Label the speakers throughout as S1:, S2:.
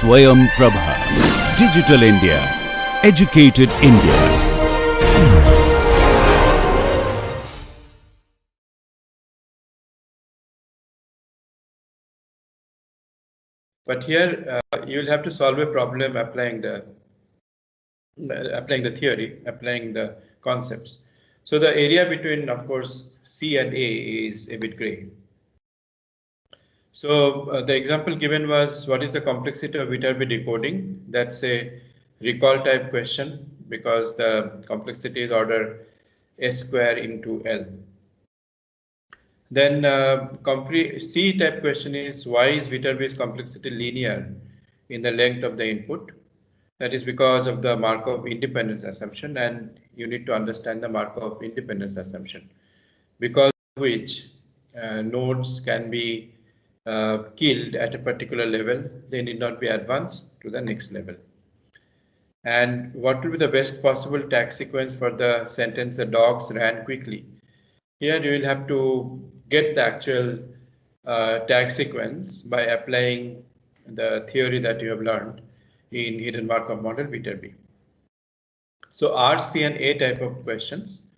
S1: Swayam Prabha. Digital India. Educated India.
S2: But here you will have to solve a problem applying the theory, applying the concepts. So the area between, of course, C and A is a bit gray. So the example given was, what is the complexity of Viterbi decoding? That's a recall type question because the complexity is order S square into L. Then C type question is, why is Viterbi's complexity linear in the length of the input? That is because of the Markov independence assumption, and you need to understand the Markov independence assumption, because of which nodes can be killed at a particular level. They need not be advanced to the next level. And what will be the best possible tag sequence for the sentence, the dogs ran quickly? Here you will have to get the actual tag sequence by applying the theory that you have learned in hidden Markov model Viterbi. So R, C, and A type of questions.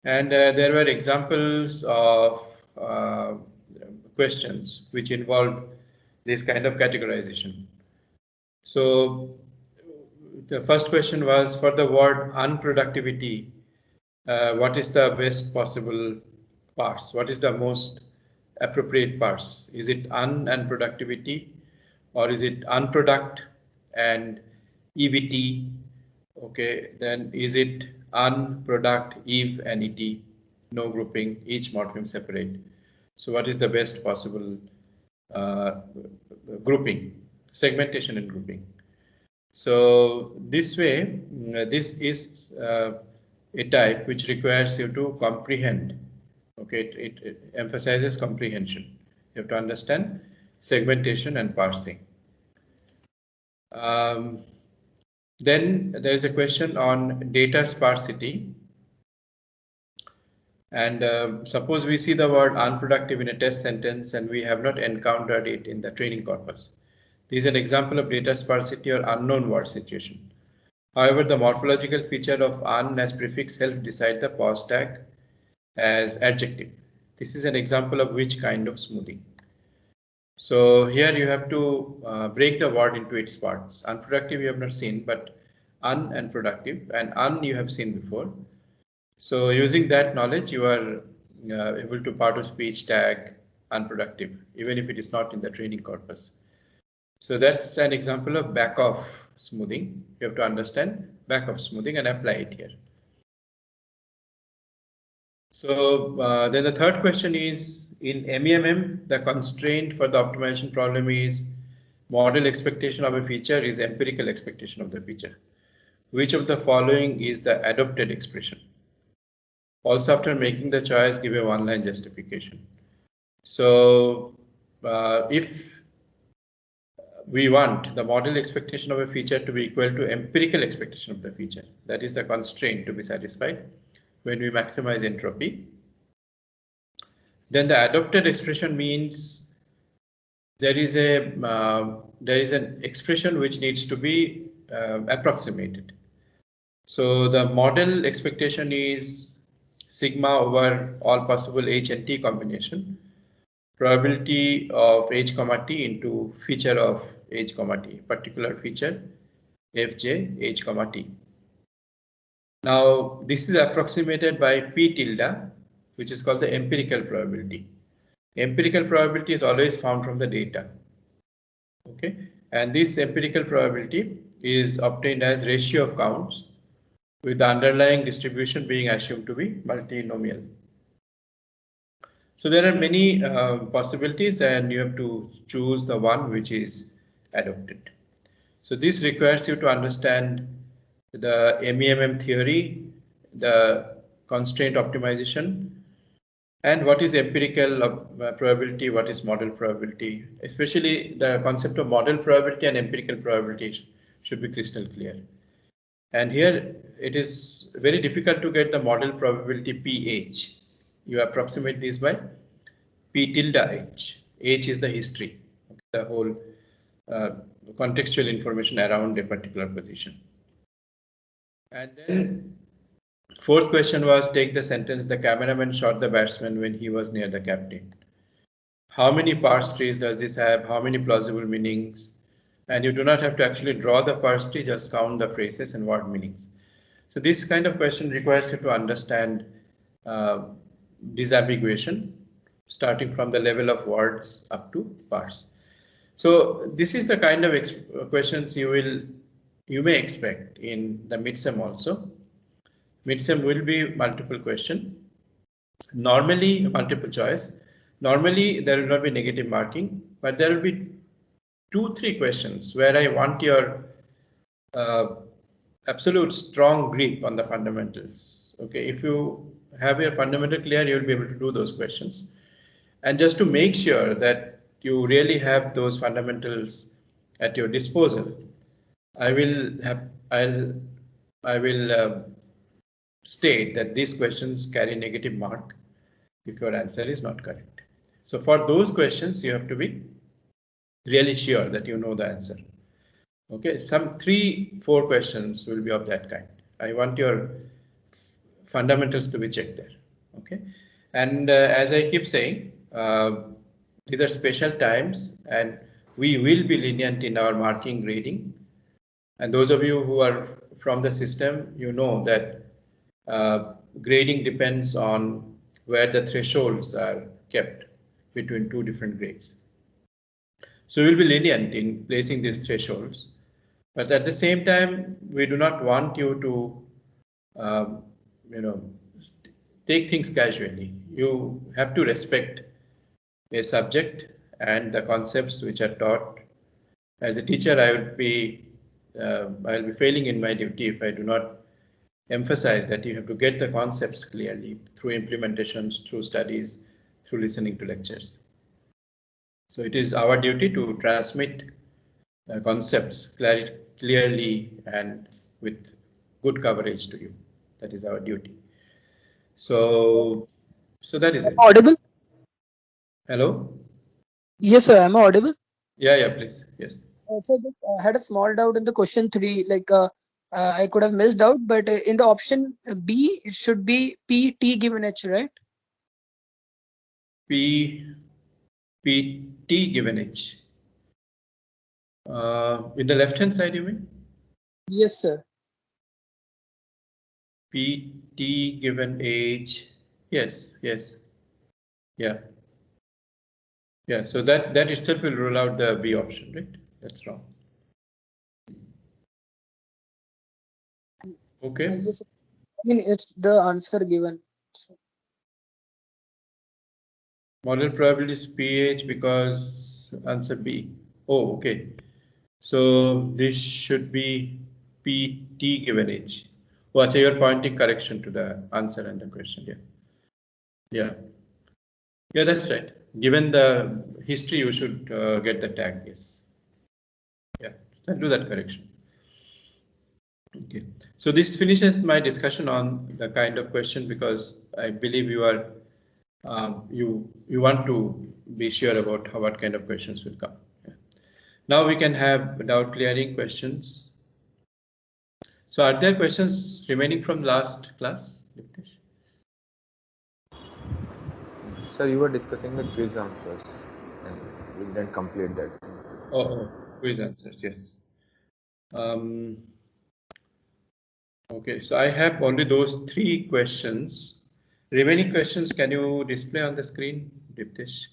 S2: And there were examples of questions which involved this kind of categorization. So the first question was, for the word unproductivity, what is the best possible parse? What is the most appropriate parse? Is it un and productivity, or is it unproduct and EVT? Okay, then is it unproduct, EV and ET, no grouping, each morpheme separate? So what is the best possible grouping, segmentation and grouping? So this way, this is a type which requires you to comprehend. Okay, it emphasizes comprehension. You have to understand segmentation and parsing. Then there is a question on data sparsity. And suppose we see the word unproductive in a test sentence and we have not encountered it in the training corpus. This is an example of data sparsity or unknown word situation. However, the morphological feature of un as prefix helps decide the pause tag as adjective. This is an example of which kind of smoothing. So here you have to break the word into its parts. Unproductive you have not seen, but un and productive, and un you have seen before. So using that knowledge, you are able to part of speech tag unproductive, even if it is not in the training corpus. So that's an example of back-off smoothing. You have to understand back-off smoothing and apply it here. So then the third question is, in MEMM, the constraint for the optimization problem is model expectation of a feature is empirical expectation of the feature. Which of the following is the adopted expression? Also, after making the choice, give a one-line justification. So if we want the model expectation of a feature to be equal to empirical expectation of the feature, that is the constraint to be satisfied when we maximize entropy, then the adopted expression means there is an expression which needs to be approximated. So the model expectation is sigma over all possible H and T combination, probability of H comma T into feature of H comma T, particular feature Fj H comma T. Now this is approximated by P tilde, which is called the empirical probability. Empirical probability is always found from the data. Okay, and this empirical probability is obtained as ratio of counts, with the underlying distribution being assumed to be multinomial. So there are many possibilities, and you have to choose the one which is adopted. So this requires you to understand the MEMM theory, the constraint optimization, and what is empirical probability, what is model probability. Especially the concept of model probability and empirical probability should be crystal clear. And here it is very difficult to get the model probability PH. You approximate this by P tilde H. H is the history, the whole contextual information around a particular position. And then fourth question was, take the sentence, the cameraman shot the batsman when he was near the captain. How many parse trees does this have? How many plausible meanings? And you do not have to actually draw the parse tree, just count the phrases and word meanings. So this kind of question requires you to understand disambiguation, starting from the level of words up to parse. So this is the kind of questions you may expect in the midsem also. Midsem will be multiple question, normally multiple choice. Normally there will not be negative marking, but there will be 2-3 questions where I want your absolute strong grip on the fundamentals. Okay, if you have your fundamental clear, you will be able to do those questions. And just to make sure that you really have those fundamentals at your disposal, I will state that these questions carry negative mark if your answer is not correct. So for those questions, you have to be really sure that you know the answer. Okay, some 3-4 questions will be of that kind. I want your fundamentals to be checked there. Okay, and as I keep saying, these are special times, and we will be lenient in our marking grading. And those of you who are from the system, you know that grading depends on where the thresholds are kept between 2 different grades. So we'll be lenient in placing these thresholds, but at the same time, we do not want you to, take things casually. You have to respect a subject and the concepts which are taught. As a teacher, I'll be failing in my duty if I do not emphasize that you have to get the concepts clearly through implementations, through studies, through listening to lectures. So it is our duty to transmit concepts clearly and with good coverage to you. That is our duty. So that is it.
S3: Audible?
S2: Hello?
S3: Yes, sir. Am I audible?
S2: Yeah, please. Yes.
S3: So just had a small doubt in the question 3. Like I could have missed out, but in the option B, it should be P T given H, right?
S2: P T given H. In the left hand side, you mean?
S3: Yes, sir.
S2: P T given H. Yes. Yeah. So that itself will rule out the B option, right? That's wrong. Okay.
S3: Yes, I mean it's the answer given. So.
S2: Model probability is PH because answer B. Oh, okay. So this should be PT given H. Oh, so you're pointing correction to the answer and the question. Yeah, that's right. Given the history, you should get the tag. Yes. Yeah, I'll do that correction. Okay. So this finishes my discussion on the kind of question, because I believe you are you want to be sure about what kind of questions will come. Yeah. Now we can have doubt clearing questions. So are there questions remaining from last class?
S4: Sir, you were discussing the quiz answers and we didn't complete that.
S2: Oh, quiz answers, yes. Okay, so I have only those 3 questions. Remaining questions, can you display on the screen, Diptesh?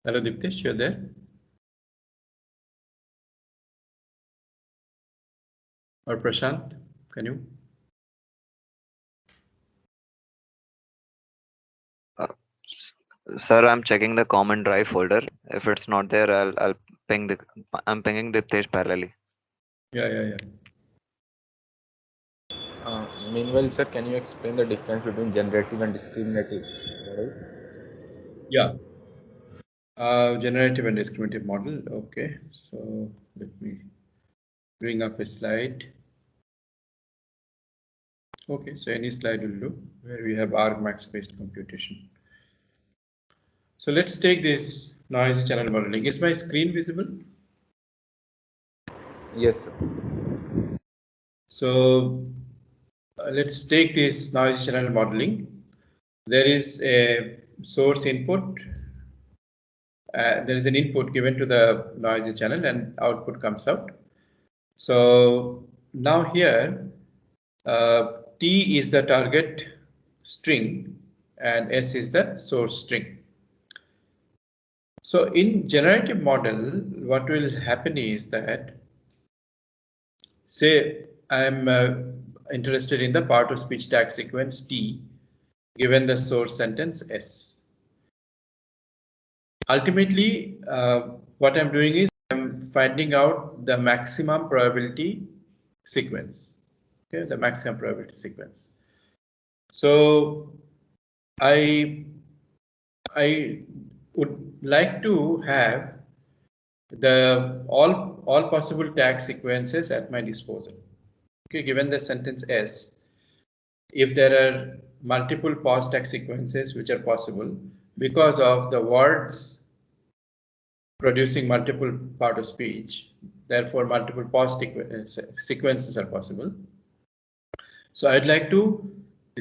S2: Hello, Diptesh, you're there? Or Prashant, can you?
S5: Sir, I'm checking the common drive folder. If it's not there, I'll ping the. I'm pinging Diptesh parallelly.
S2: Yeah.
S4: Meanwhile, sir, can you explain the difference between generative and discriminative model?
S2: Yeah. Generative and discriminative model. Okay, so let me bring up a slide. Okay, so any slide will do where we have argmax based computation. So let's take this noisy channel modeling. Is my screen visible?
S4: Yes, sir.
S2: So let's take this noisy channel modeling. There is a source input. There is an input given to the noisy channel and output comes out. So now here T is the target string and S is the source string. So in generative model, what will happen is that, say I am interested in the part of speech tag sequence T given the source sentence S. Ultimately, what I'm doing is I'm finding out the maximum probability sequence. Okay, the maximum probability sequence. So I would like to have the all possible tag sequences at my disposal. Okay, given the sentence S, if there are multiple pause tag sequences which are possible because of the words producing multiple part of speech, therefore multiple pause sequences are possible. So I'd like to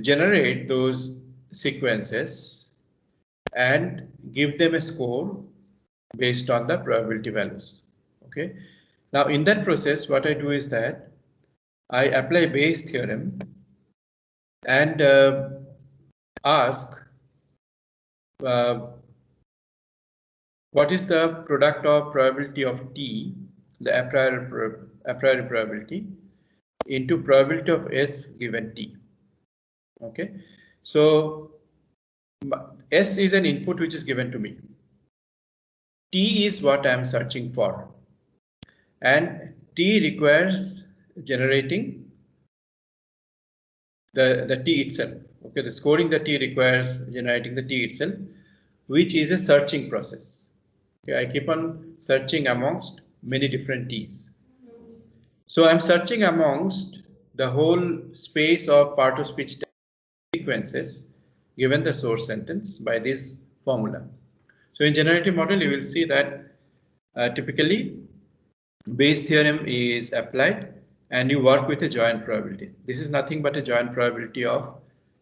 S2: generate those sequences and give them a score based on the probability values. Okay. Now in that process, what I do is that I apply Bayes theorem and ask what is the product of probability of T, the a priori probability, into probability of S given T. Okay. So S is an input which is given to me. T is what I am searching for, and T requires generating the T itself. Okay, the scoring the T requires generating the T itself, which is a searching process. Okay, I keep on searching amongst many different T's. So I'm searching amongst the whole space of part of speech sequences given the source sentence by this formula. So in generative model, you will see that typically Bayes theorem is applied and you work with a joint probability. This is nothing but a joint probability of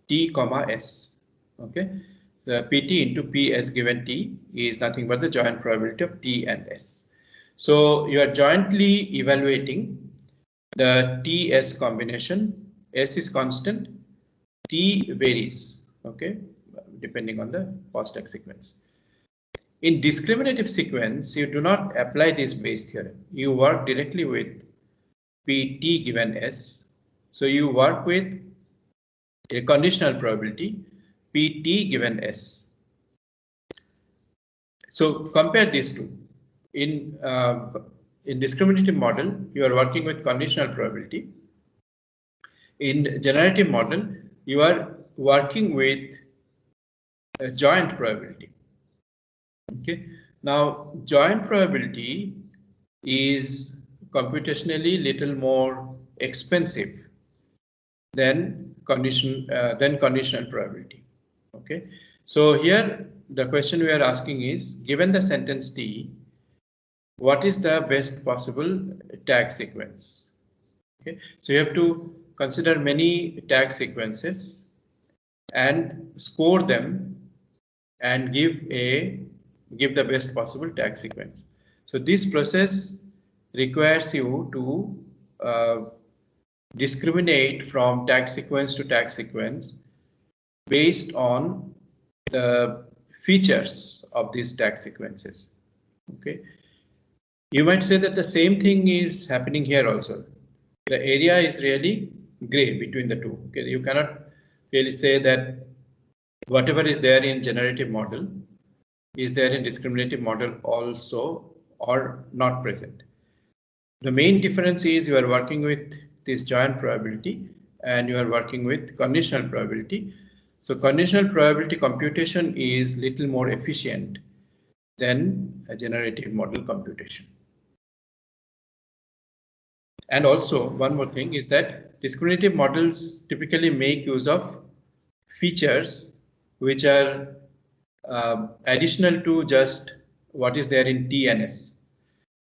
S2: T comma S. Okay, the PT into PS given T is nothing but the joint probability of T and S. So you are jointly evaluating the T-S combination. S is constant, T varies, okay, depending on the pause tag sequence. In discriminative sequence, you do not apply this Bayes theorem. You work directly with PT given S. So you work with a conditional probability PT given S. So compare these two. In discriminative model, you are working with conditional probability. In generative model, you are working with a joint probability. Okay. Now, joint probability is computationally little more expensive than conditional probability. Okay. So here the question we are asking is, given the sentence T, what is the best possible tag sequence? Okay. So you have to consider many tag sequences and score them and give the best possible tag sequence. So this process requires you to discriminate from tag sequence to tag sequence based on the features of these tag sequences. Okay, you might say that the same thing is happening here also. The area is really gray between the two. Okay, you cannot really say that whatever is there in generative model is there in discriminative model also or not present. The main difference is you are working with this joint probability and you are working with conditional probability. So conditional probability computation is little more efficient than a generative model computation. And also one more thing is that discriminative models typically make use of features which are additional to just what is there in T and S.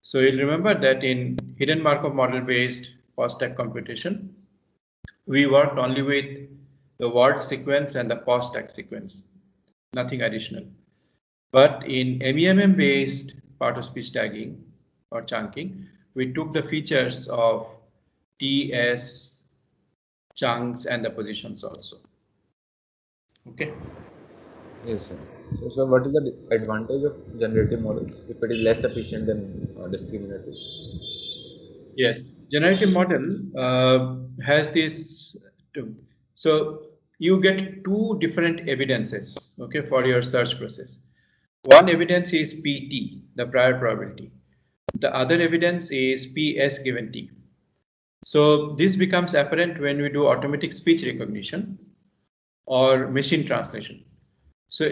S2: So you'll remember that in hidden Markov model based post-stack computation, we worked only with the word sequence and the post-stack sequence, nothing additional. But in MEMM based part of speech tagging or chunking, we took the features of TS, chunks, and the positions also. Okay.
S4: Yes, sir. So what is the advantage of generative models if it is less efficient than discriminative?
S2: Yes, generative model has this. So you get two different evidences, okay, for your search process. One evidence is PT, the prior probability. The other evidence is PS given T. So this becomes apparent when we do automatic speech recognition or machine translation. So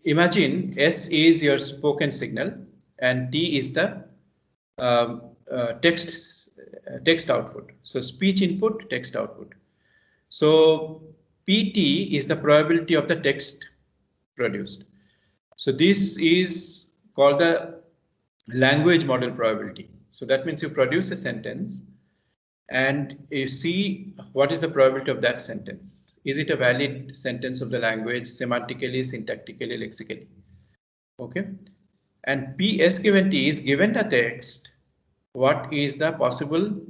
S2: imagine S is your spoken signal and T is the text output. So speech input, text output. So PT is the probability of the text produced. So this is called the language model probability. So that means you produce a sentence and you see what is the probability of that sentence. Is it a valid sentence of the language semantically, syntactically, lexically? Okay. And PS given T is given the text, what is the possible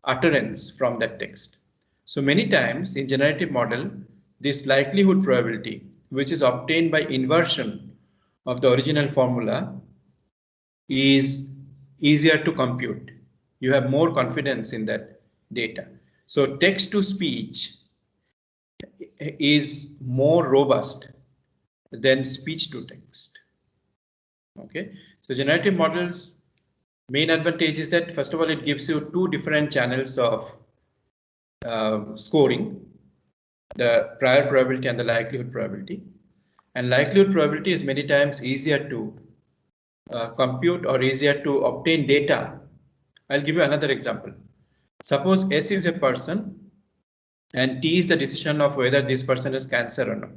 S2: utterance from that text. So many times in generative model, this likelihood probability, which is obtained by inversion of the original formula, is easier to compute. You have more confidence in that data. So text to speech is more robust than speech to text. Okay, so generative models main advantage is that first of all it gives you two different channels of scoring, the prior probability and the likelihood probability. And likelihood probability is many times easier to compute or easier to obtain data. I'll give you another example. Suppose S is a person and T is the decision of whether this person has cancer or not.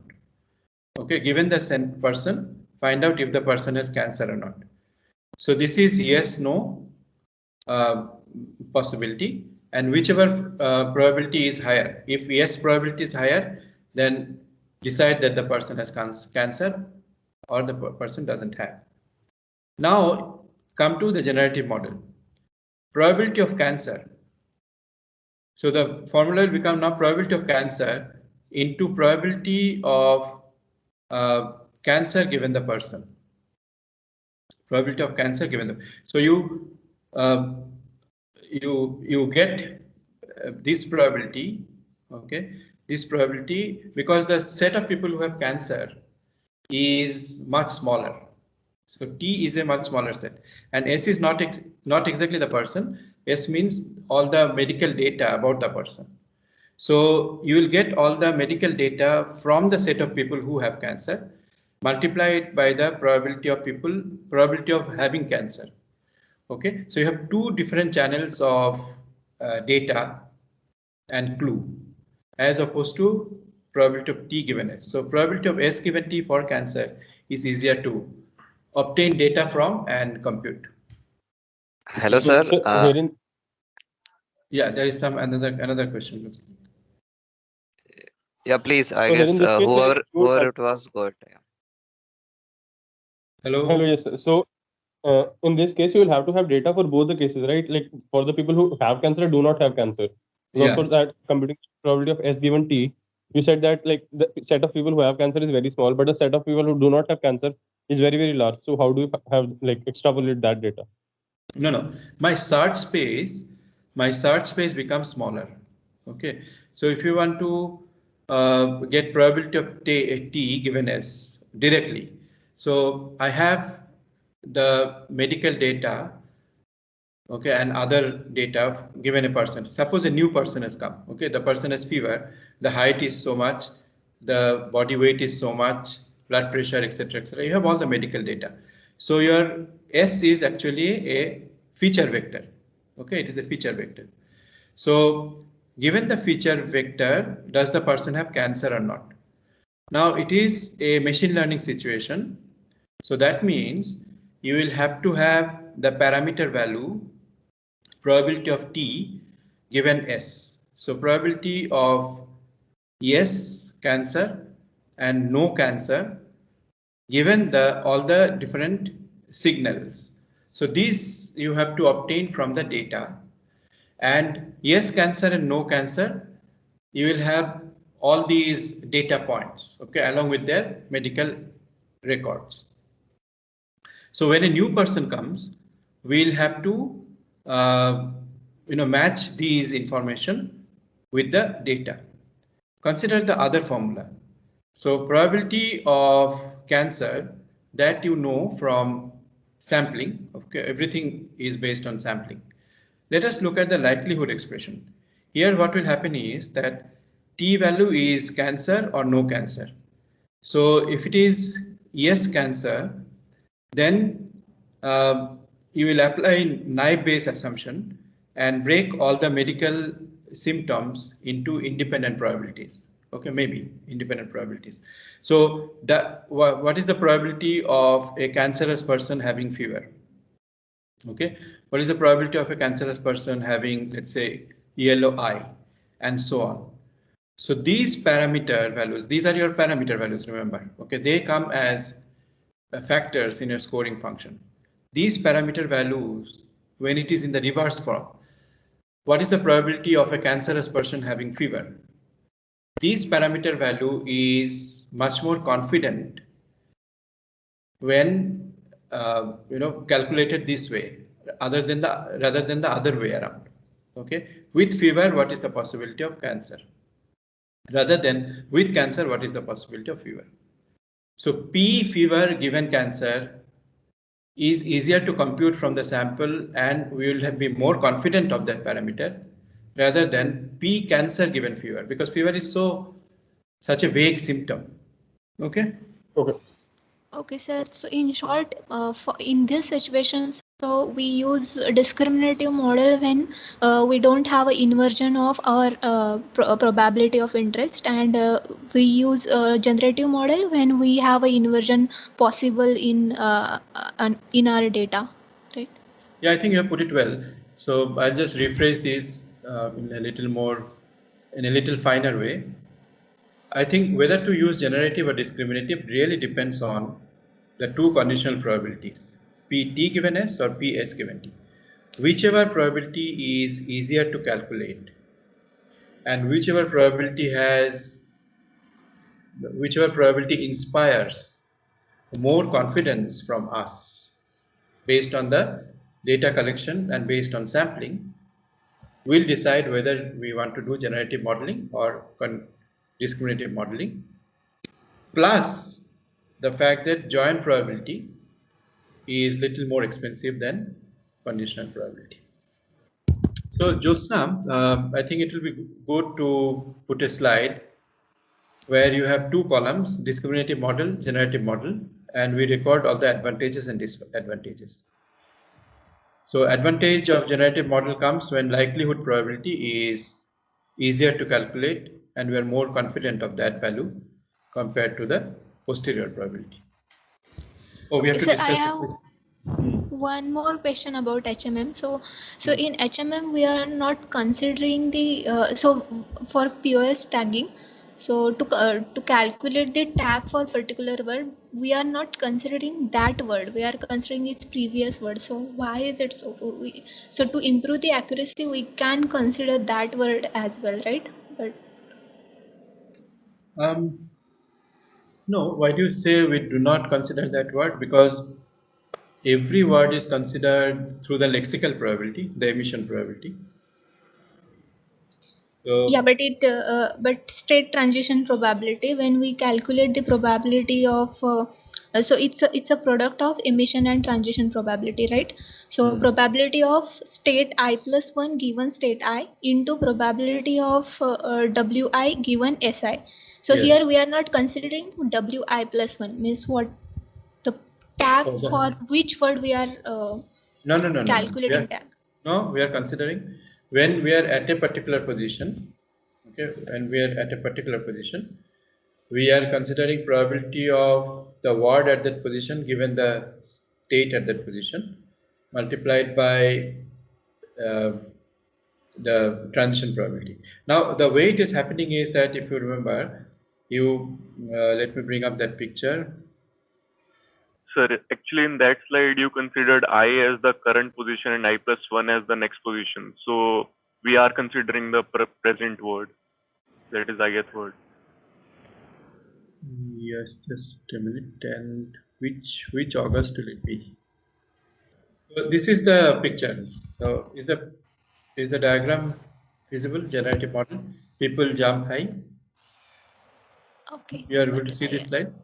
S2: Okay, given the person, find out if the person has cancer or not. So this is yes, no possibility, and whichever probability is higher. If yes probability is higher, then decide that the person has cancer or the person doesn't have. Now come to the generative model. Probability of cancer. So the formula will become now probability of cancer into probability of cancer given the person. Probability of cancer given them. So you get this probability, okay, this probability because the set of people who have cancer is much smaller. So T is a much smaller set, and S is not exactly the person. S means all the medical data about the person. So you will get all the medical data from the set of people who have cancer, multiply it by the probability of having cancer. Okay, so you have two different channels of data and clue, as opposed to probability of T given S. So probability of S given T for cancer is easier to obtain data from and compute.
S5: Hello,
S2: Yeah.
S5: sir.
S2: Yeah, there is some another question. Looks like.
S5: Yeah, please. I
S6: So here
S5: guess
S6: in this case, like,
S5: whoever it was, go ahead. Yeah.
S6: hello, yes, sir. So in this case, you will have to have data for both the cases, right? Like for the people who have cancer, do not have cancer. Because
S2: Yeah.
S6: for that computing probability of S given T, you said that like the set of people who have cancer is very small, but the set of people who do not have cancer is very, very large. So how do you have like extrapolate that data?
S2: No. My search space becomes smaller. Okay. So if you want to get probability of T given S directly, so I have the medical data, okay, and other data given a person. Suppose a new person has come. Okay, the person has fever. The height is so much, the body weight is so much, blood pressure, etc., etc. You have all the medical data. So your S is actually a feature vector. Okay, it is a feature vector. So given the feature vector, does the person have cancer or not? Now it is a machine learning situation. So that means you will have to have the parameter value probability of T given S. So probability of yes cancer and no cancer given all the different signals. So these you have to obtain from the data, and yes cancer and no cancer, you will have all these data points, okay, along with their medical records. So when a new person comes, we'll have to match these information with the data. Consider the other formula. So probability of cancer that you know from sampling, okay, everything is based on sampling. Let us look at the likelihood expression. Here what will happen is that T value is cancer or no cancer. So if it is yes cancer, then you will apply naive Bayes assumption and break all the medical symptoms into independent probabilities. Okay, maybe independent probabilities. So what is the probability of a cancerous person having fever? Okay, what is the probability of a cancerous person having, let's say, yellow eye, and so on. So these parameter values, these are your parameter values, remember. Okay, they come as factors in your scoring function. These parameter values, when it is in the reverse form, what is the probability of a cancerous person having fever? This parameter value is much more confident when calculated this way, rather than the other way around. Okay, with fever, what is the possibility of cancer? Rather than with cancer, what is the possibility of fever? So P fever given cancer is easier to compute from the sample, and we will be more confident of that parameter rather than P cancer given fever, because fever is such a vague symptom. Okay.
S6: Okay.
S7: Okay, sir. So in short, in this situation, so we use a discriminative model when we don't have an inversion of our probability of interest, and we use a generative model when we have an inversion possible in our data, right?
S2: Yeah, I think you have put it well. So I'll just rephrase this in a little finer way. I think whether to use generative or discriminative really depends on the two conditional probabilities, Pt given S or Ps given T. Whichever probability is easier to calculate, and whichever probability inspires more confidence from us based on the data collection and based on sampling, we'll decide whether we want to do generative modeling or discriminative modeling. Plus the fact that joint probability is little more expensive than conditional probability. So Jyotsna, I think it will be good to put a slide where you have two columns, discriminative model, generative model, and we record all the advantages and disadvantages. So advantage of generative model comes when likelihood probability is easier to calculate and we are more confident of that value compared to the posterior probability. Oh, we have to
S7: Sir,
S2: discuss
S7: I have
S2: this.
S7: one more question about HMM. So in HMM, we are not considering the so for POS tagging. So to calculate the tag for particular word, we are not considering that word. We are considering its previous word. So why is it so? So to improve the accuracy, we can consider that word as well, right? But
S2: No, why do you say we do not consider that word? Because every word is considered through the lexical probability, the emission probability. So,
S7: yeah, but state transition probability, when we calculate the probability of so it's a product of emission and transition probability, right? So probability of state I plus 1 given state I into probability of Wi given Si. So
S2: yes.
S7: here we are not considering Wi plus 1, means what the tag
S2: Oh,
S7: for which word we are
S2: no.
S7: calculating tag.
S2: No, we are considering when we are at a particular position. Okay, when we are at a particular position, we are considering probability of the word at that position given the state at that position multiplied by the transition probability. Now, the way it is happening is that if you remember, let me bring up that picture.
S8: Sir, actually in that slide you considered I as the current position and I plus 1 as the next position. So we are considering the present word, that is ith word.
S2: Yes, just a minute. And which August will it be? So this is the picture. So is the diagram visible? Generative model. People jump high.
S7: Okay.
S2: You are able to
S7: Okay.
S2: see this slide?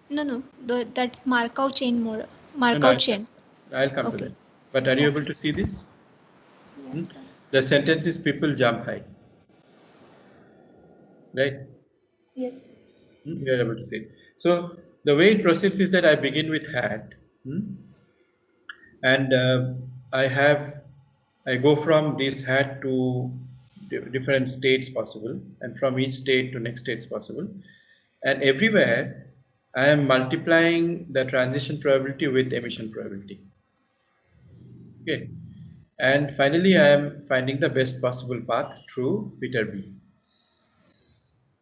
S7: No. That Markov chain more
S2: No,
S7: Markov chain.
S2: I'll come to
S7: Okay.
S2: that. But are you able
S7: Okay.
S2: to see this?
S7: Yes, sir.
S2: The sentence is people jump high. Right?
S7: Yes.
S2: You are able to see it. So the way it proceeds is that I begin with hat. And I go from this hat to different states possible, and from each state to next states possible, and everywhere I am multiplying the transition probability with emission probability. Okay, and finally I am finding the best possible path through Viterbi.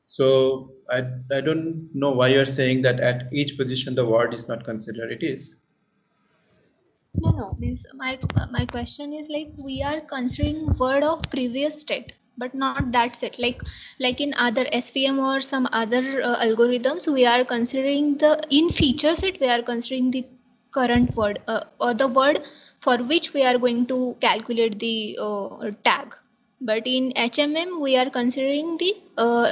S2: So I don't know why you're saying that at each position the word is not considered. It is.
S7: No. Means my question is like we are considering word of previous state, but not that set. Like in other SVM or some other algorithms, we are considering the in feature set. We are considering the current word or the word for which we are going to calculate the tag. But in HMM, we are considering the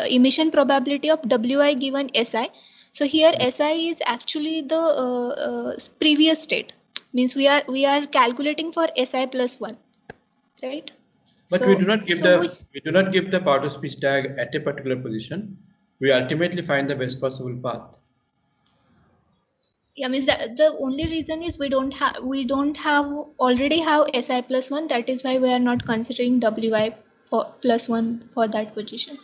S7: emission probability of WI given SI. So here SI is actually the previous state. Means we are calculating for SI plus 1, right?
S2: But
S7: So
S2: we do not give the part of speech tag at a particular position. We ultimately find the best possible path.
S7: yeah, means that the only reason is we don't have already have SI plus 1. That is why we are not considering WI for plus 1 for that position.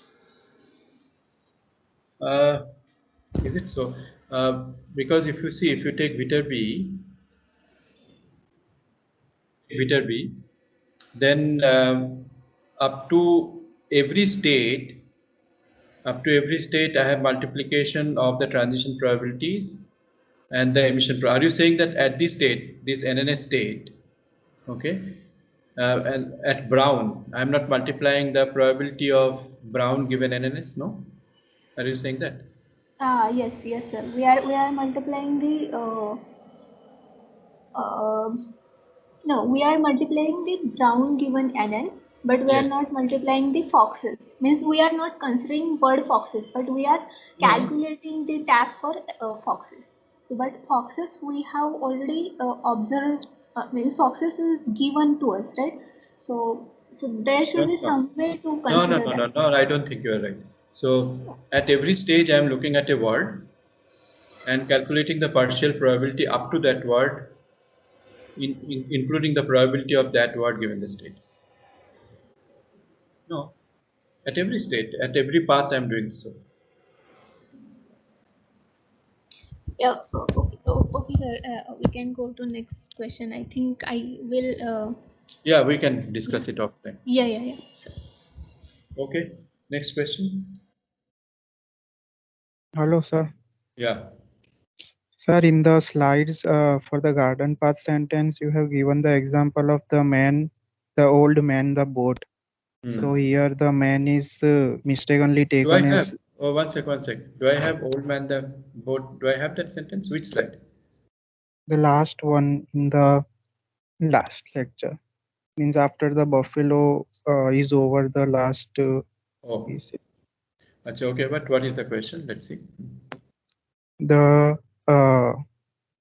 S2: Is it so? Because if you take Viterbi, then up to every state, I have multiplication of the transition probabilities and the emission. Are you saying that at this state, this NNS state, okay, and at Brown, I'm not multiplying the probability of Brown given NNS? No, are you saying that?
S7: Yes, sir. We are multiplying the uh, no, we are multiplying the Brown given NN, but we are
S2: Yes.
S7: not multiplying the foxes. Means we are not considering word foxes, but we are
S2: No.
S7: calculating the tag for foxes. So, but foxes we have already observed. Means foxes is given to us, right? So there should be some way to consider that.
S2: No, I don't think you are right. So at every stage, I am looking at a word and calculating the partial probability up to that word, including the probability of that word given the state. No, at every state, at every path, I am doing so.
S7: Yeah. Okay, sir. We can go to next question. I think I will.
S2: Yeah, we can discuss it offline.
S7: Yeah. So,
S2: Okay, next question.
S9: Hello, sir.
S2: Yeah.
S9: Sir, in the slides for the garden path sentence, you have given the example of the man, the old man, the boat. So here the man is mistakenly
S2: Do I
S9: taken
S2: have?
S9: as
S2: Oh, one sec. Do I have old man the boat? Do I have that sentence? Which slide?
S9: the last one in the last lecture. Means after the buffalo is over, the last
S2: Oh,
S9: is
S2: achha, okay. But what is the question? Let's see.
S9: the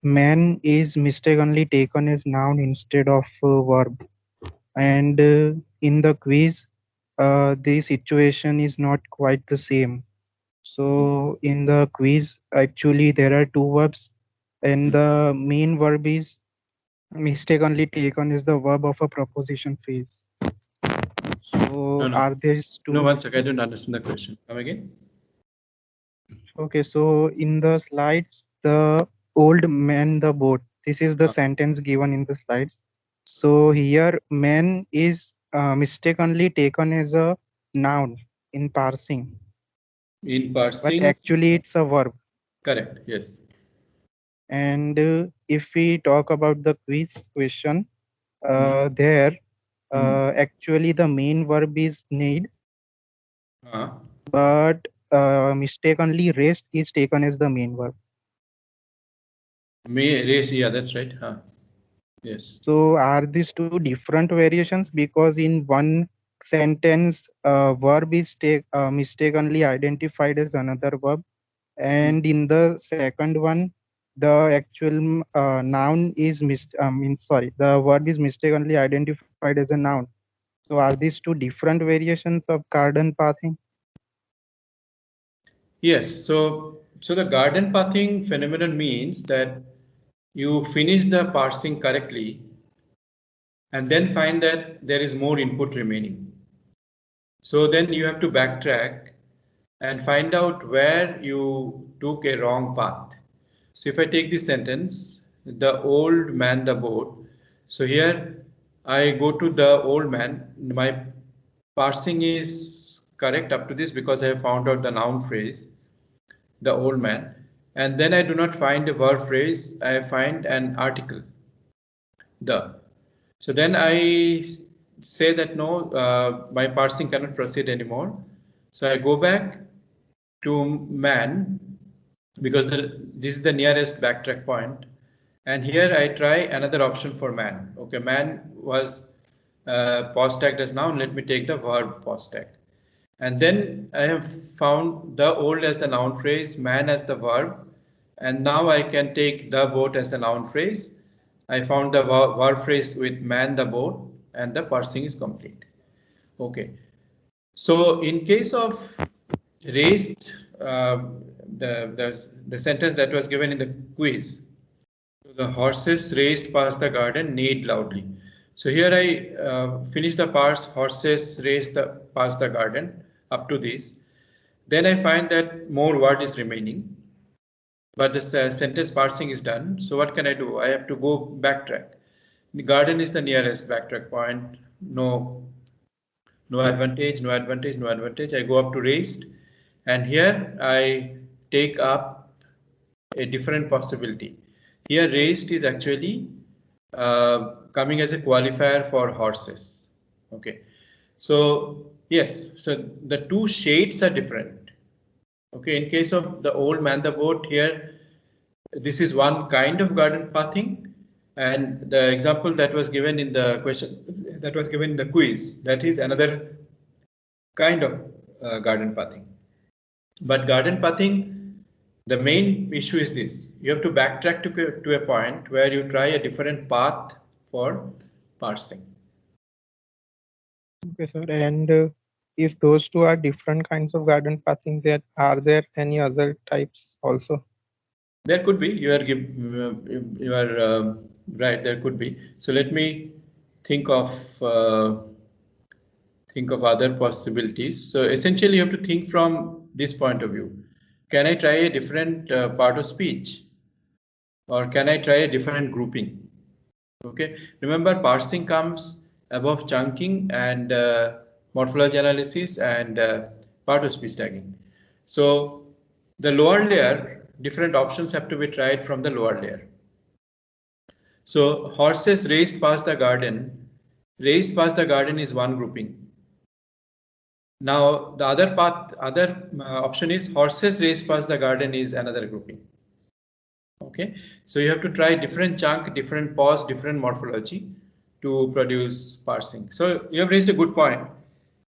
S9: man is mistakenly taken as noun instead of verb. And in the quiz, the situation is not quite the same. So in the quiz, actually there are two verbs, and the main verb is mistakenly taken as the verb of a proposition phrase. So
S2: No.
S9: are there two?
S2: No, one sec. I don't understand the question. Come again.
S9: Okay, so in the slides, the old man the boat. This is the
S2: Ah.
S9: sentence given in the slides. So here, man is mistakenly taken as a noun in parsing,
S2: In
S9: but
S2: parsing,
S9: actually it's a verb.
S2: correct, yes.
S9: And if we talk about the quiz question,
S2: Hmm.
S9: there
S2: Hmm.
S9: actually the main verb is need,
S2: Ah.
S9: but mistakenly rest is taken as the main verb.
S2: May race, yeah, that's right. Yes.
S9: So are these two different variations? Because in one sentence, verb is mistakenly identified as another verb, and in the second one, the actual noun is the verb is mistakenly identified as a noun. So are these two different variations of garden pathing?
S2: Yes. So the garden pathing phenomenon means that you finish the parsing correctly and then find that there is more input remaining. So then you have to backtrack and find out where you took a wrong path. So if I take this sentence, the old man the boat. So here I go to the old man. My parsing is correct up to this because I have found out the noun phrase, the old man. And then I do not find a verb phrase, I find an article, the. So then I say that no, my parsing cannot proceed anymore. So I go back to man because this is the nearest backtrack point. And here I try another option for man. Okay, man was pause tagged as noun. Let me take the verb pause tag. And then I have found the old as the noun phrase, man as the verb. And now I can take the boat as the noun phrase. I found the verb phrase with man the boat and the parsing is complete. Okay. So in case of raised, the sentence that was given in the quiz, the horses raced past the garden neighed loudly. So here I finish the parse, horses raced past the garden up to this. Then I find that more word is remaining, but the sentence parsing is done. So what can I do? I have to go backtrack. The garden is the nearest backtrack point. No advantage, no advantage, no advantage. I go up to raised, and here I take up a different possibility. Here raised is actually coming as a qualifier for horses. Okay, so yes, so the two shades are different. Okay, in case of the old man the boat here, this is one kind of garden pathing, and the example that was given in the question that was given in the quiz, that is another kind of garden pathing. But garden pathing, the main issue is this: you have to backtrack to a point where you try a different path for parsing.
S9: Okay, sir. And if those two are different kinds of garden pathing, are there any other types also?
S2: There could be. You are right. There could be. So let me think of uh, think of other possibilities. So essentially, you have to think from this point of view. Can I try a different part of speech, or can I try a different grouping? Okay. Remember, parsing comes above chunking and morphology analysis and part of speech tagging. So the lower layer, different options have to be tried from the lower layer. So horses raced past the garden. Raced past the garden is one grouping. Now the other option is horses raced past the garden is another grouping. Okay, so you have to try different chunk, different pause, different morphology to produce parsing. So you have raised a good point.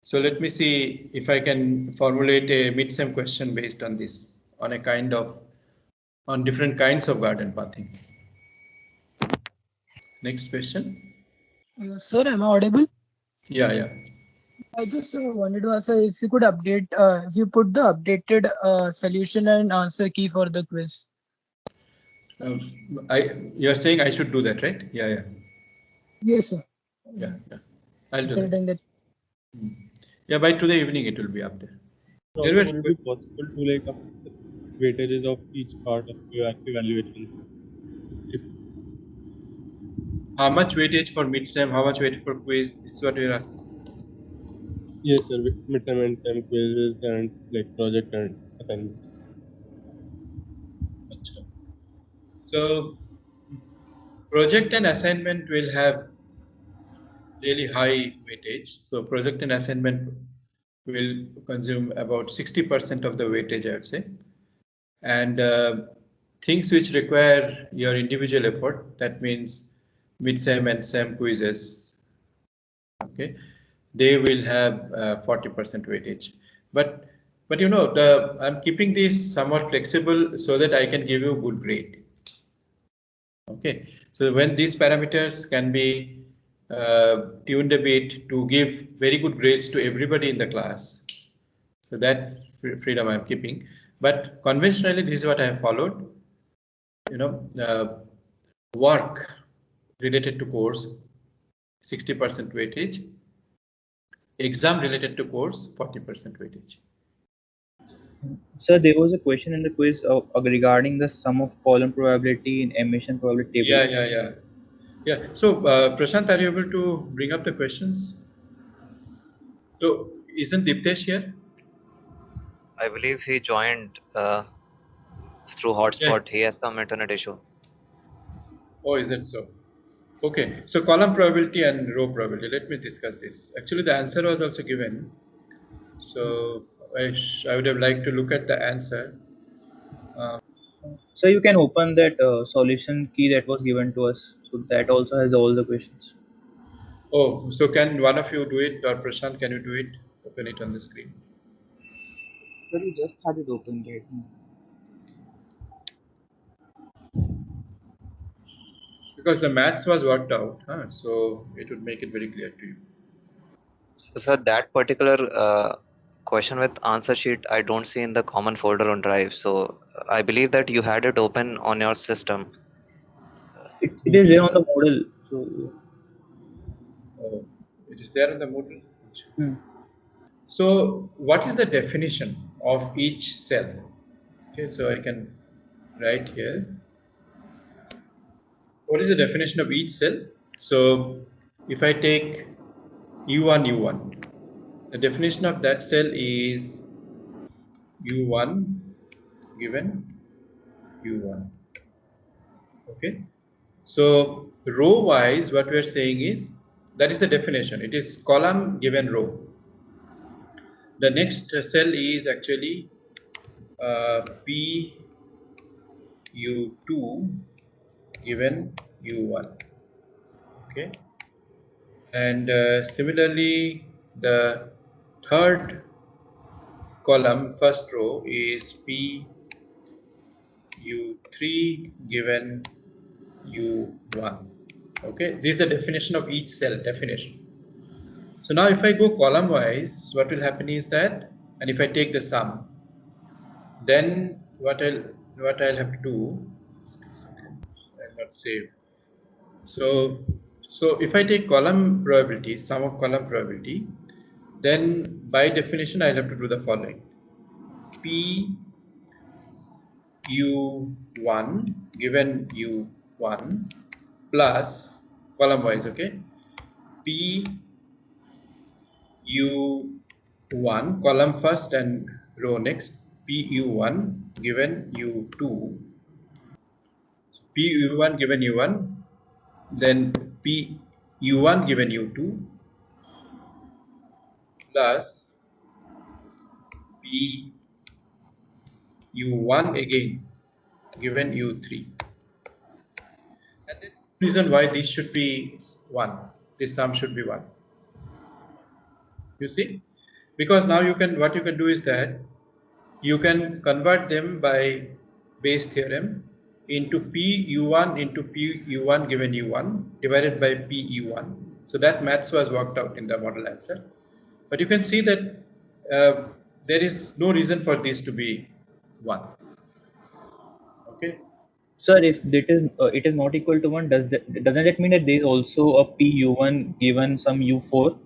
S2: So let me see if I can formulate a mid-sem question based on this, on different kinds of garden pathing. Next question.
S3: Sir, am I audible?
S2: Yeah.
S3: I just wanted to ask if you could if you put the updated solution and answer key for the quiz.
S2: You're saying I should do that, right? Yeah.
S3: Yes, sir.
S2: Yeah. I'll do that.
S3: Considering that.
S2: Yeah, by today evening it will be up there.
S6: So
S2: There
S6: also,
S2: were
S6: would it be possible to weightages of each part of your evaluation. If,
S2: How much weightage for mid-sem? How much weightage for quiz? This is what we're asking.
S6: yes, sir, midterm and sem quizzes and like project and assignment.
S2: Achha. So project and assignment will have really high weightage. So project and assignment will consume about 60% of the weightage, I would say. And things which require your individual effort, that means mid-sem and sem quizzes, okay, they will have 40% weightage. But you know, I'm keeping this somewhat flexible so that I can give you a good grade. Okay, so when these parameters can be tuned a bit to give very good grades to everybody in the class, so that freedom I'm keeping. But conventionally, this is what I have followed. You know, work related to course, 60% weightage. Exam related to course, 40% weightage.
S4: Sir, there was a question in the quiz regarding the sum of column probability in emission probability table.
S2: Yeah. So, Prashant, are you able to bring up the questions? So, isn't Diptesh here?
S5: I believe he joined through
S2: Yeah.
S5: hotspot. He has some internet issue.
S2: Oh, is it so? Okay. So, column probability and row probability. Let me discuss this. Actually, the answer was also given. So, I would have liked to look at the answer.
S4: So you can open that solution key that was given to us. So that also has all the questions.
S2: Oh, so can one of you do it, or Prashant, can you do it? Open it on the screen.
S4: But we just had it open right now.
S2: Because the maths was worked out, huh? So it would make it very clear to you.
S5: So, sir, that particular question with answer sheet I don't see in the common folder on Drive. So I believe that you had it open on your system.
S4: It is there on the model. So
S2: Oh, it is there in the Moodle.
S4: hmm.
S2: So what is the definition of each cell? Okay, so I can write here. What is the definition of each cell? So if I take U1, U1, the definition of that cell is U1 given U1. Okay. So row wise, what we are saying is that is the definition. It is column given row. The next cell is actually P U2 given U1. Okay. And similarly, the third column, first row, is P U3 given U1. Okay, this is the definition of each cell definition. So now if I go column wise, what will happen is that, and if I take the sum, then what I'll have to do, I'll not save. So if I take column probability, sum of column probability, then by definition I'll have to do the following: P U1 given U1 plus column wise, okay, P U1 column first and row next, PU1 given U2, PU1 given U1, then PU1 given U2 plus PU1 again given U3. And the reason why this should be 1, this sum should be 1. You see? Because now what you can do is that you can convert them by Bayes theorem into PU1 into PU1 given U1 divided by PU1. So that maths was worked out in the model answer. But you can see that there is no reason for this to be 1. Okay.
S4: Sir, if it is not equal to 1, doesn't that mean that there is also a PU1 given some U4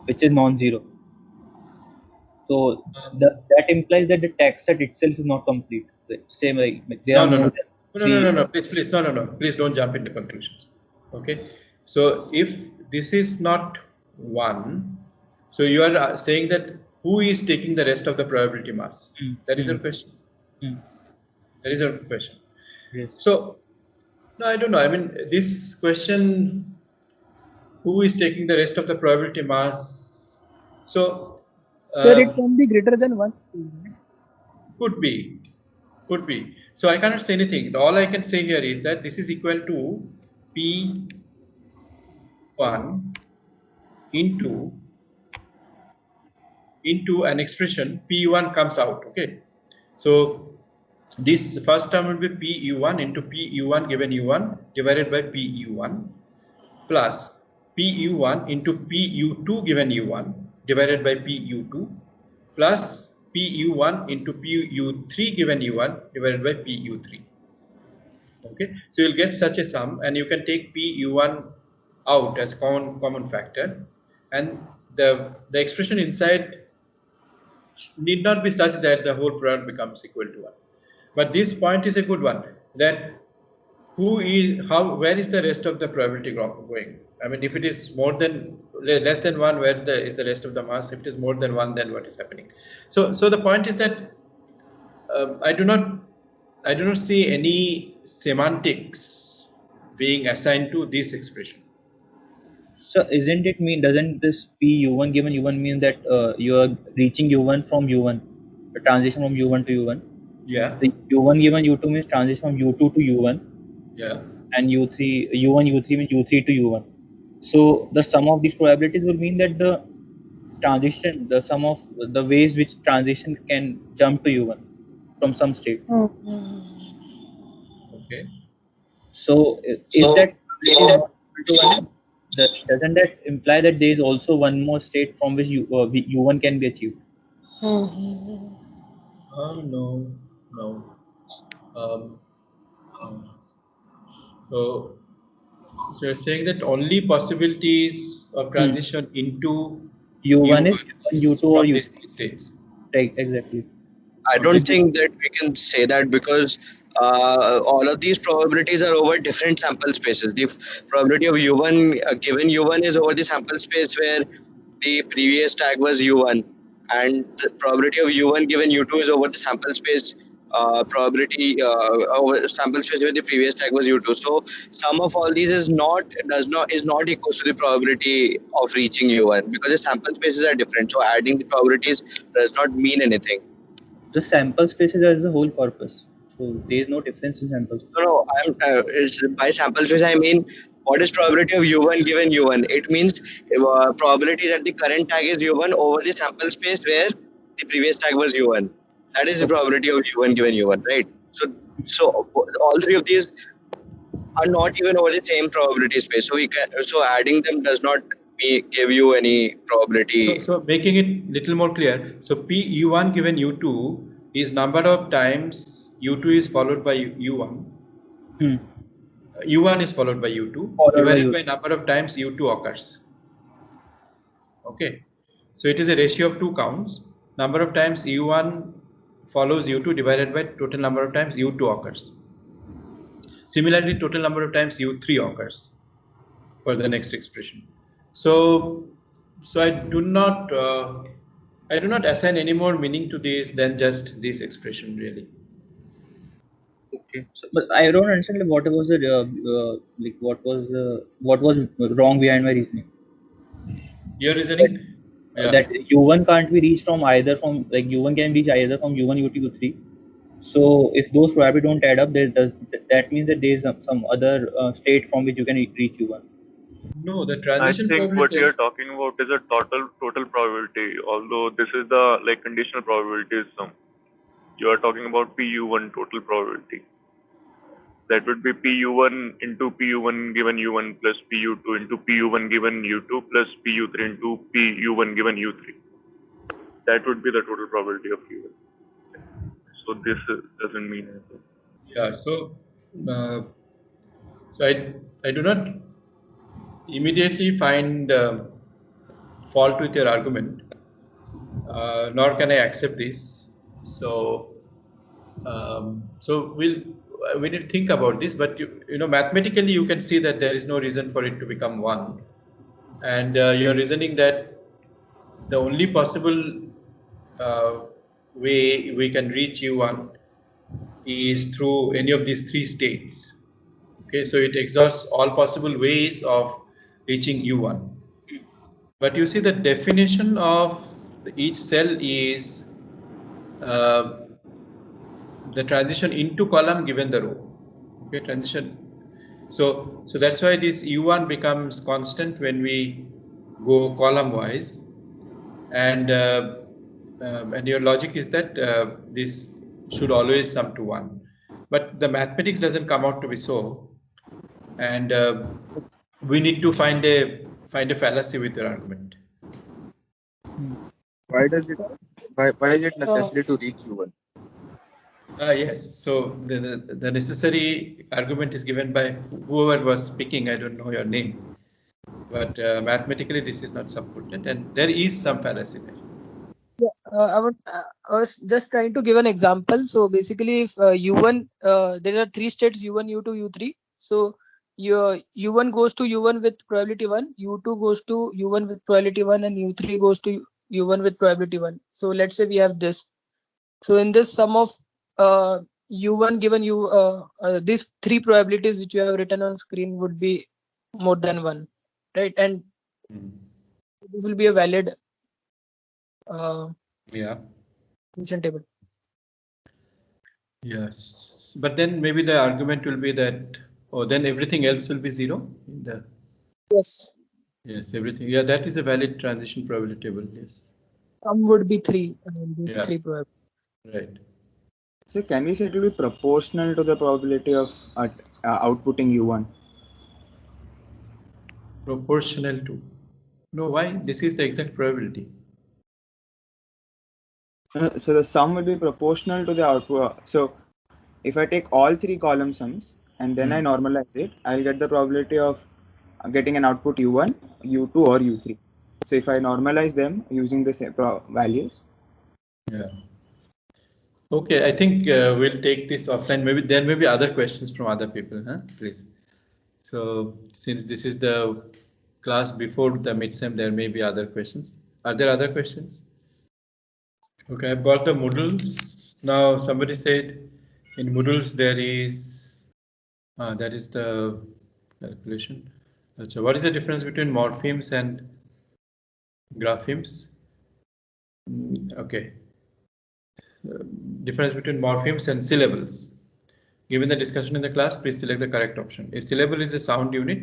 S4: which is non-zero? So that implies that the tax set itself is not complete. The same like there
S2: No,
S4: are
S2: no,
S4: more
S2: no.
S4: than
S2: No, no, no,
S4: three.
S2: no, no. Please, no, no, no. Please don't jump into conclusions. Okay. So if this is not one, so you are saying that who is taking the rest of the probability mass? That is a question.
S4: Mm.
S2: That is a question.
S4: Yes.
S2: So, no, I don't know. I mean, this question, who is taking the rest of the probability mass? So,
S3: Sir, it can be greater than 1.
S2: could be, could be. So I cannot say anything. All I can say here is that this is equal to P1 into an expression P1 comes out. Okay. So this first term will be PU1 into PU1 given U1 divided by PU1 plus PU1 into PU2 given U1 divided by PU2 plus PU1 into PU3 given U1 divided by PU3. Okay, so you'll get such a sum, and you can take PU1 out as common factor, and the expression inside need not be such that the whole product becomes equal to 1. But this point is a good one, that where is the rest of the probability going? I mean, if it is less than 1, where is the rest of the mass? If it is more than 1, then what is happening? So the point is that I do not see any semantics being assigned to this expression.
S4: So doesn't this Pu1 given U1 mean that you are reaching U1 from U1, the transition from U1 to U1?
S2: Yeah.
S4: The U1 given U2 means transition from U2 to U1.
S2: Yeah.
S4: And U1 U3 means U3 to U1. So the sum of these probabilities will mean that the sum of the ways which transition can jump to U1 from some state.
S2: Okay.
S4: So is that doesn't that imply that there is also one more state from which U1 can be achieved?
S2: No. So you're saying that only possibilities of transition into
S4: U1 is U2 or
S2: from
S4: U3.
S2: these three states.
S4: Right, exactly.
S10: I don't think that we can say that because all of these probabilities are over different sample spaces. The probability of U1 given U1 is over the sample space where the previous tag was U1, and the probability of U1 given U2 is over the sample space over sample space where the previous tag was U2. So sum of all these is not equal to the probability of reaching U1 because the sample spaces are different. So adding the probabilities does not mean anything.
S4: The sample spaces as a whole corpus. So there is no difference in samples.
S10: No, by sample space I mean what is probability of U1 given U1? It means probability that the current tag is U1 over the sample space where the previous tag was U1. That is the probability of U1 given U1, right? So all three of these are not even over the same probability space. So adding them does not give you any probability.
S2: So making it little more clear. So PU1 given U2 is number of times U2 is followed by U1. U1 is followed by U2 divided by number of times U2 occurs. Okay. So it is a ratio of 2 counts. Number of times U1 follows U2 divided by total number of times U2 occurs. Similarly, total number of times U3 occurs for the next expression. So I do not assign any more meaning to this than just this expression, really.
S4: Okay, so, but I don't understand what was what was wrong behind my reasoning.
S2: Your reasoning?
S4: That U1 can't be reached from U1 can reach either from U1, U2, U3. So if those probability don't add up, that means that there is some other state from which you can reach U1.
S2: No, the transition
S8: I think
S2: probability.
S8: what you're talking about is a total probability, although this is the conditional probability sum. You are talking about PU1 total probability. That would be PU1 into PU1 given U1 plus PU2 into PU1 given U2 plus PU3 into PU1 given U3. That would be the total probability of U1. So this doesn't mean anything.
S2: Yeah. So I do not immediately find fault with your argument. nor can I accept this. So, we need to think about this. But you know, mathematically, you can see that there is no reason for it to become 1, and you're reasoning that the only possible way we can reach U1 is through any of these 3 states. Okay, so it exhausts all possible ways of reaching U1. But you see the definition of each cell is the transition into column given the row. Okay, transition. So that's why this U1 becomes constant when we go column wise, and your logic is that this should always sum to 1. But the mathematics doesn't come out to be so, and we need to find a fallacy with your argument.
S11: Why is it necessary to reach U1?
S2: Yes. So the necessary argument is given by whoever was speaking. I don't know your name, but mathematically this is not supported, and there is some fallacy there.
S3: Yeah, I was just trying to give an example. So basically, if U1, there are 3 states: U1, U2, U3. So your U1 goes to U1 with probability 1, U2 goes to U1 with probability 1, and U3 goes to U1 with probability 1. So let's say we have this. So in this sum of U1 given these 3 probabilities which you have written on screen would be more than 1, right? And this will be a valid function table.
S2: Yes, but then maybe the argument will be that, then everything else will be 0 in the.
S3: Yes.
S2: Yes, everything. Yeah, that is a valid transition probability table. Yes.
S3: Sum would be 3. I mean, these 3 probabilities.
S2: Right.
S11: So can we say it will be proportional to the probability of outputting U1?
S2: Proportional to? No, why? This is the exact probability.
S11: So the sum will be proportional to the output. So if I take all 3 column sums and then I normalize it, I'll get the probability of getting an output U1, U2 or U3. So if I normalize them using the same values.
S2: Yeah. Okay, I think we'll take this offline. Maybe there may be other questions from other people, huh? Please. So since this is the class before the midsem, there may be other questions. Are there other questions? Okay, I've got the modules. Now somebody said in modules there is, that is the calculation. So what is the difference between morphemes and graphemes? Okay. Difference between morphemes and syllables. Given the discussion in the class, please select the correct option. A syllable is a sound unit,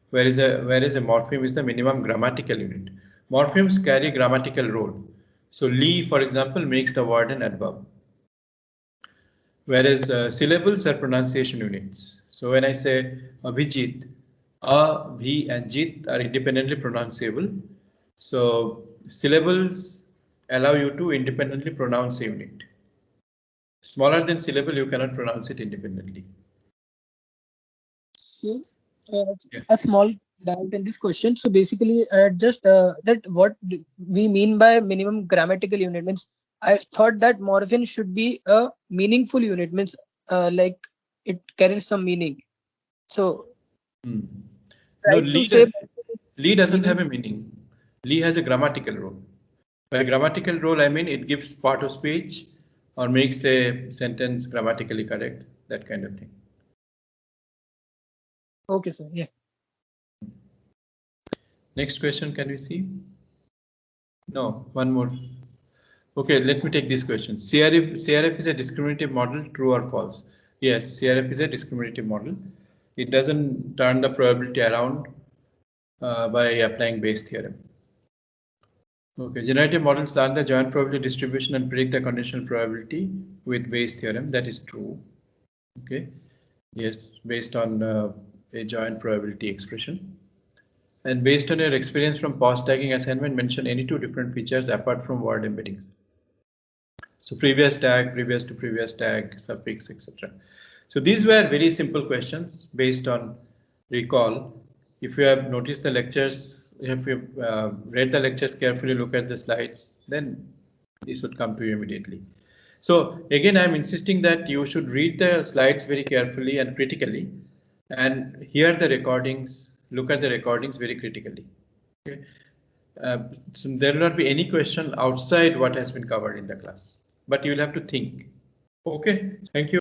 S2: whereas a morpheme is the minimum grammatical unit. Morphemes carry grammatical role. So li, for example, makes the word an adverb. Whereas syllables are pronunciation units. So when I say Abhijit, A, Bhi and Jit are independently pronounceable. So syllables allow you to independently pronounce a unit. Smaller than syllable, you cannot pronounce it independently.
S3: So, a small doubt in this question. So basically, just that what we mean by minimum grammatical unit means, I thought that morpheme should be a meaningful unit, means like it carries some meaning. So,
S2: no, li doesn't have a meaning. Li has a grammatical role. By grammatical role, I mean it gives part of speech or makes a sentence grammatically correct, that kind of thing.
S3: Okay, sir. Yeah.
S2: Next question, can we see? No, one more. Okay, let me take this question. CRF is a discriminative model, true or false? Yes, CRF is a discriminative model. It doesn't turn the probability around by applying Bayes' theorem. Okay, generative models learn the joint probability distribution and predict the conditional probability with Bayes' theorem. That is true. Okay, yes, based on a joint probability expression. And based on your experience from past tagging assignment, mention any 2 different features apart from word embeddings. So previous tag, previous to previous tag, suffix, etc. So these were very simple questions based on recall. If you have noticed the lectures, if you read the lectures carefully, look at the slides, then this would come to you immediately. So again, I'm insisting that you should read the slides very carefully and critically, and hear the recordings, look at the recordings very critically. Okay. So there will not be any question outside what has been covered in the class, but you will have to think. Okay, thank you.